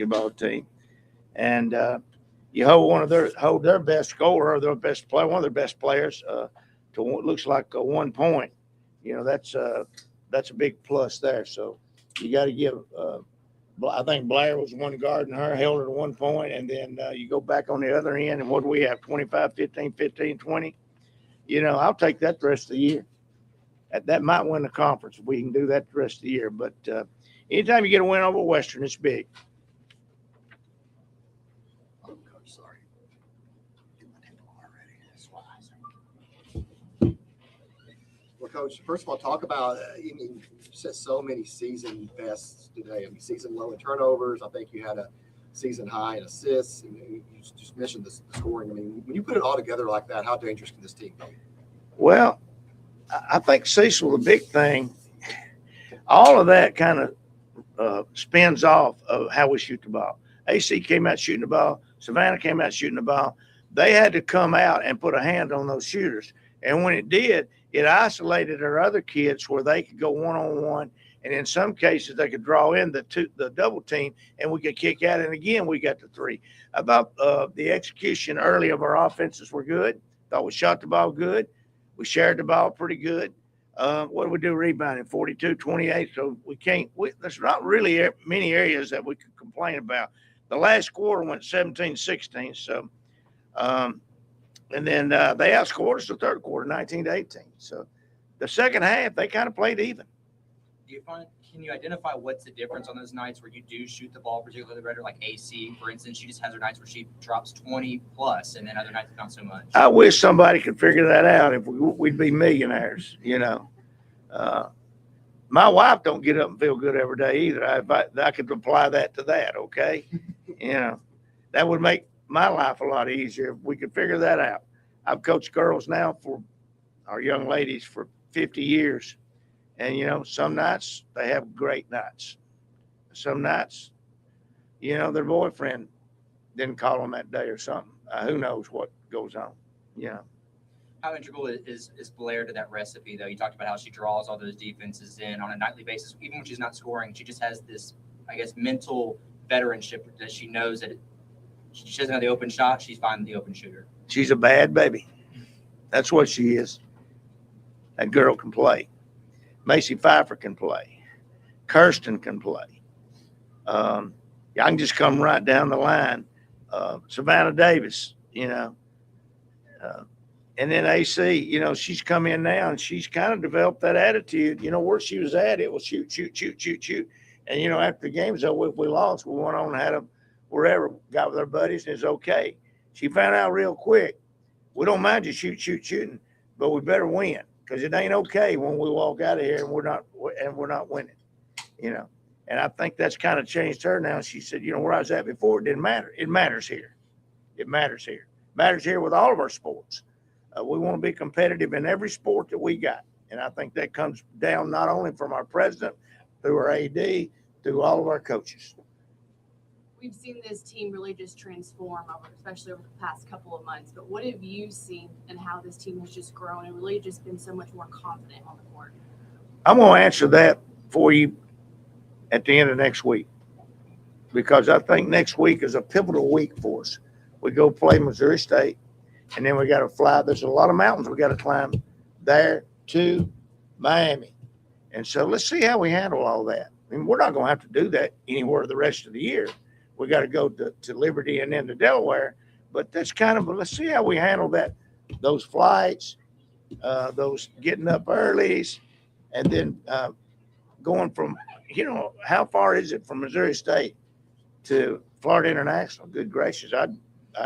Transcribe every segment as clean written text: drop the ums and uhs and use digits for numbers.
basketball team, and you hold their best scorer or their best player, one of their best players, to what looks like 1 point. That's a big plus there. So you got to give. I think Blair was one guarding her, held her to 1 point, and then you go back on the other end, and what do we have? 25, 15, 15, 20. I'll take that the rest of the year. That might win the conference if we can do that the rest of the year. But anytime you get a win over Western, it's big. Oh, Coach, sorry. Get my table already. That's why. Well, Coach, first of all, talk about, you said so many season bests today. I mean, season low in turnovers. I think you had a season high in assists. And you just mentioned the scoring. I mean, when you put it all together like that, how dangerous can this team be? Well, I think, Cecil, the big thing, all of that kind of spins off of how we shoot the ball. AC came out shooting the ball. Savannah came out shooting the ball. They had to come out and put a hand on those shooters. And when it did, it isolated our other kids where they could go one-on-one. And in some cases, they could draw in the double team, and we could kick out. And again, we got the three. I thought the execution early of our offenses were good. Thought we shot the ball good. We shared the ball pretty good. What do we do rebounding? 42-28. So there's not really many areas that we could complain about. The last quarter went 17-16. So, and then they outscored us the third quarter, 19-18. So the second half, they kind of played even. Can you identify what's the difference on those nights where you do shoot the ball particularly better, like AC, for instance? She just has her nights where she drops 20 plus, and then other nights not so much. I wish somebody could figure that out. If we'd be millionaires, My wife don't get up and feel good every day either. I could apply that to that, okay? That would make my life a lot easier if we could figure that out. I've coached girls now for our young ladies for 50 years. And, some nights they have great nights. Some nights, their boyfriend didn't call them that day or something. Who knows what goes on, How integral is Blair to that recipe, though? You talked about how she draws all those defenses in on a nightly basis. Even when she's not scoring, she just has this, I guess, mental veteranship that she knows that she doesn't have the open shot. She's finding the open shooter. She's a bad baby. That's what she is. That girl can play. Macy Pfeiffer can play. Kirsten can play. I can just come right down the line. Savannah Davis, and then AC, she's come in now and she's kind of developed that attitude. Where she was at, it was shoot, shoot, shoot, shoot, shoot. And, after the game's over, if we lost, we went on and had wherever, got with our buddies, and it's okay. She found out real quick, we don't mind you shooting, but we better win. Because it ain't okay when we walk out of here and we're not winning, And I think that's kind of changed her now. She said, where I was at before, it didn't matter. It matters here. It matters here. It matters here with all of our sports. We want to be competitive in every sport that we got. And I think that comes down not only from our president, through our AD, through all of our coaches. We've seen this team really just transform especially over the past couple of months. But what have you seen and how this team has just grown and really just been so much more confident on the court? I'm going to answer that for you at the end of next week, because I think next week is a pivotal week for us. We go play Missouri State, and then we got to fly. There's a lot of mountains we got to climb there to Miami. And so let's see how we handle all that. I mean, we're not going to have to do that anywhere the rest of the year. We got to go to Liberty and then to Delaware, but that's let's see how we handle that, those flights, those getting up earlys, and then going from, how far is it from Missouri State to Florida International? Good gracious, I'd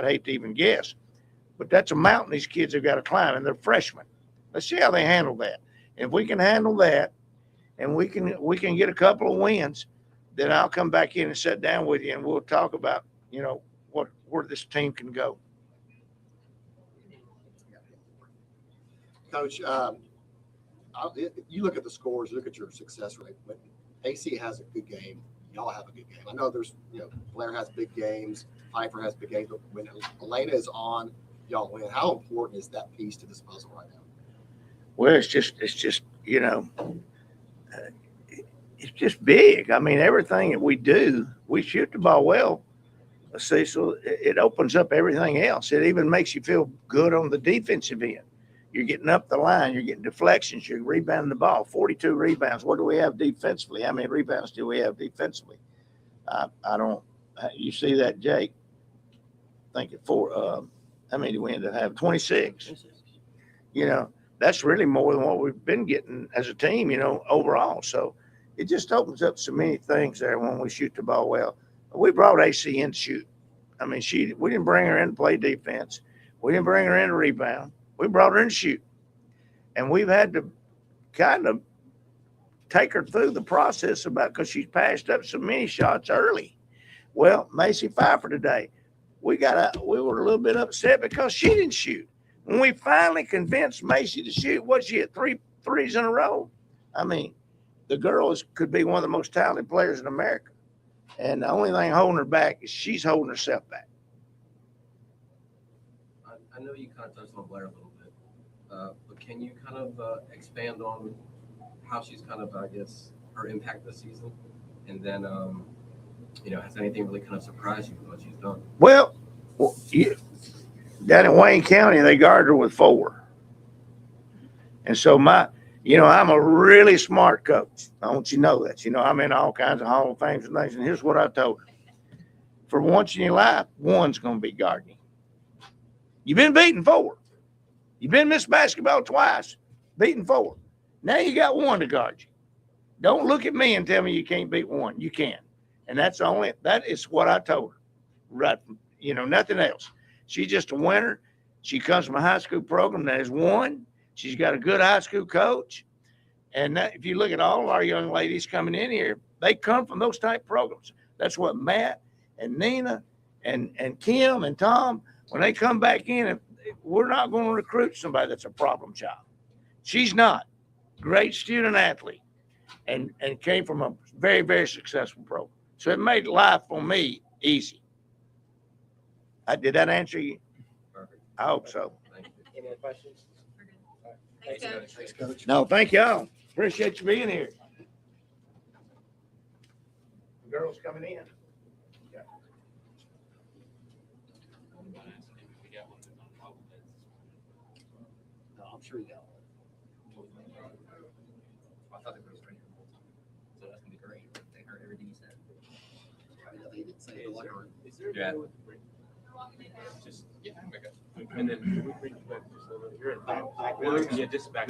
hate to even guess, but that's a mountain these kids have got to climb, and they're freshmen. Let's see how they handle that. If we can handle that, and we can get a couple of wins, then I'll come back in and sit down with you, and we'll talk about, where this team can go. Coach, you look at the scores, look at your success rate. When AC has a good game, y'all have a good game. I know there's, Blair has big games, Pfeiffer has big games, but when Elena is on, y'all win. How important is that piece to this puzzle right now? Well, it's just it's just big. I mean, everything that we do we shoot the ball well, Cecil, it opens up everything else. It even makes you feel good on the defensive end. You're getting up the line, you're getting deflections, you're rebounding the ball. 42 rebounds. What do we have defensively? How many rebounds do we have defensively? I don't. You see that, Jake? I think at how many do we end up having? 26. You know, that's really more than what we've been getting as a team, you know, overall. So it just opens up so many things there when we shoot the ball well. We brought AC in to shoot. I mean, we didn't bring her in to play defense. We didn't bring her in to rebound. We brought her in to shoot. And we've had to kind of take her through the process because she's passed up so many shots early. Well, Macy Pfeiffer today, we were a little bit upset because she didn't shoot. When we finally convinced Macy to shoot, what, she hit 3 threes in a row? I mean, the girl could be one of the most talented players in America. And the only thing holding her back is she's holding herself back. I know you kind of touched on Blair a little bit, but can you kind of expand on how she's kind of, I guess, her impact this season? And then, you know, has anything really kind of surprised you with what she's done? Well, down in Wayne County, they guard her with 4. And so I'm a really smart coach. I want you to know that. You know, I'm in all kinds of Hall of Fames and things. And here's what I told her. For once in your life, one's going to be guarding you. You've been beaten 4. You've been Miss Basketball twice, beaten 4. Now you got 1 to guard you. Don't look at me and tell me you can't beat 1. You can. And that is what I told her. Right. You know, nothing else. She's just a winner. She comes from a high school program that has won. She's got a good high school coach. And if you look at all of our young ladies coming in here, they come from those type programs. That's what Matt and Nina and Kim and Tom, when they come back in, we're not going to recruit somebody that's a problem child. She's not. Great student athlete and came from a very, very successful program. So it made life for me easy. Did that answer you? Perfect. I hope so. Thank you. Any other questions? Thanks, Coach. Thanks, Coach. No, thank y'all. Appreciate you being here. The girls coming in. No, I'm sure you got I thought they were ready to roll. So that's gonna be great. They heard everything you said. one. They didn't say it in the locker room. Yeah. Just, yeah, back up. And then we bring you back just a little, you're in back. Yeah, just back.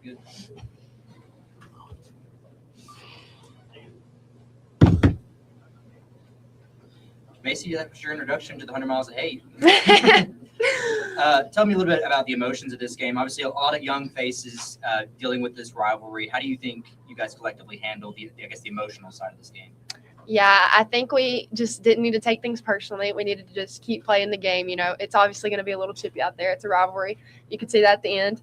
Good. Macy, that was your introduction to the 100 Miles of Hate. Tell me a little bit about the emotions of this game. Obviously, a lot of young faces dealing with this rivalry. How do you think you guys collectively handle the emotional side of this game? Yeah, I think we just didn't need to take things personally. We needed to just keep playing the game. You know, it's obviously going to be a little chippy out there. It's a rivalry. You could see that at the end.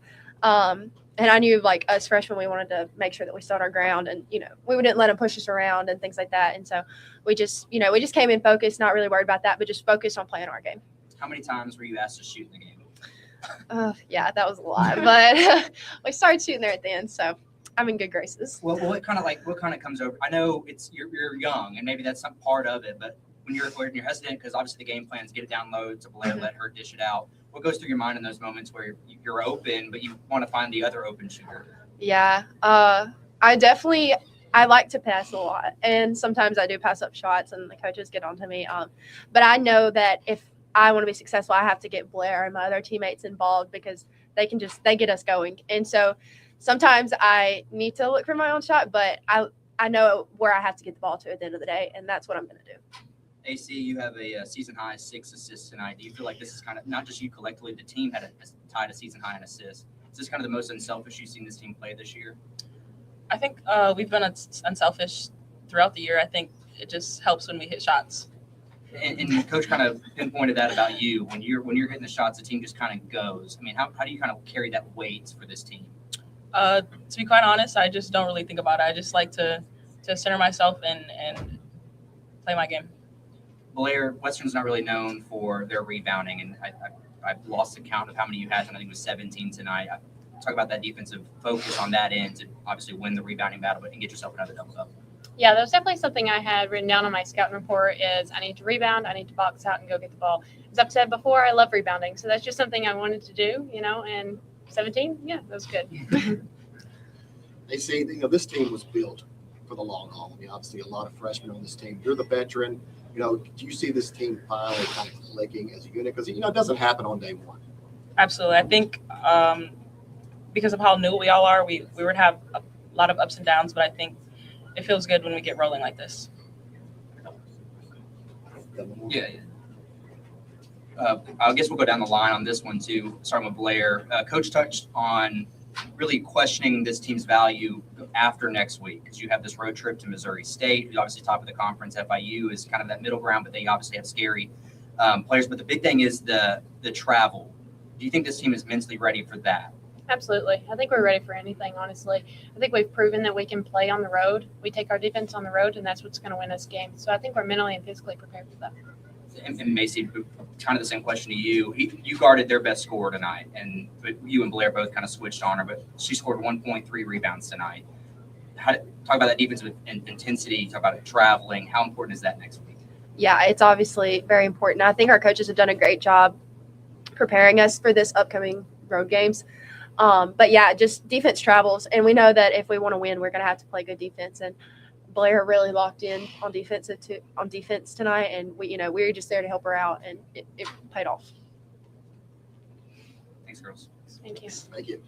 And I knew, like, us freshmen, we wanted to make sure that we stood our ground and, you know, we didn't let them push us around and things like that. And so we just came in focused, not really worried about that, but just focused on playing our game. How many times were you asked to shoot in the game? Yeah, that was a lot, but we started shooting there at the end, so I'm in good graces. Well, what kind of comes over? I know you're young, and maybe that's some part of it, but when you're hesitant, because obviously the game plan is get it down low to Blair, let her dish it out. What goes through your mind in those moments where you're open, but you want to find the other open shooter? Yeah, I like to pass a lot, and sometimes I do pass up shots, and the coaches get onto me. But I know that if I want to be successful, I have to get Blair and my other teammates involved because they get us going. And so sometimes I need to look for my own shot, but I know where I have to get the ball to at the end of the day, and that's what I'm going to do. AC, you have a season high 6 assists tonight. Do you feel like this is kind of not just you collectively, the team had tied a season high in assists? Is this kind of the most unselfish you've seen this team play this year? I think we've been unselfish throughout the year. I think it just helps when we hit shots. And Coach kind of pinpointed that about you. When you're hitting the shots, the team just kind of goes. I mean, how do you kind of carry that weight for this team? To be quite honest, I just don't really think about it. I just like to center myself and play my game. Blair, Western's not really known for their rebounding, and I've lost the count of how many you had, and I think it was 17 tonight. Talk about that defensive focus on that end to obviously win the rebounding battle, but and get yourself another double-double. Yeah, that was definitely something I had written down on my scouting report is I need to rebound, I need to box out and go get the ball. As I've said before, I love rebounding. So that's just something I wanted to do, and 17, yeah, that was good. They say, this team was built for the long haul. I mean, obviously a lot of freshmen on this team. You're the veteran. Do you see this team finally kind of clicking as a unit? Because, it doesn't happen on day one. Absolutely. I think because of how new we all are, we would have a lot of ups and downs, but I think it feels good when we get rolling like this. Yeah. I guess we'll go down the line on this one too, starting with Blair. Coach touched on really questioning this team's value after next week because you have this road trip to Missouri State. You obviously top of the conference. FIU is kind of that middle ground, but they obviously have scary players. But the big thing is the travel. Do you think this team is mentally ready for that? Absolutely. I think we're ready for anything, honestly. I think we've proven that we can play on the road. We take our defense on the road, and that's what's going to win us games. So I think we're mentally and physically prepared for that. And Macy, kind of the same question to you. You guarded their best scorer tonight, but you and Blair both kind of switched on her, but she scored 1.3 rebounds tonight. Talk about that defensive intensity, talk about it traveling. How important is that next week? Yeah, it's obviously very important. I think our coaches have done a great job preparing us for this upcoming road games. But yeah, just defense travels, and we know that if we want to win, we're going to have to play good defense. And Blair really locked in on defense tonight, and we were just there to help her out, and it paid off. Thanks, girls. Thank you. Thank you.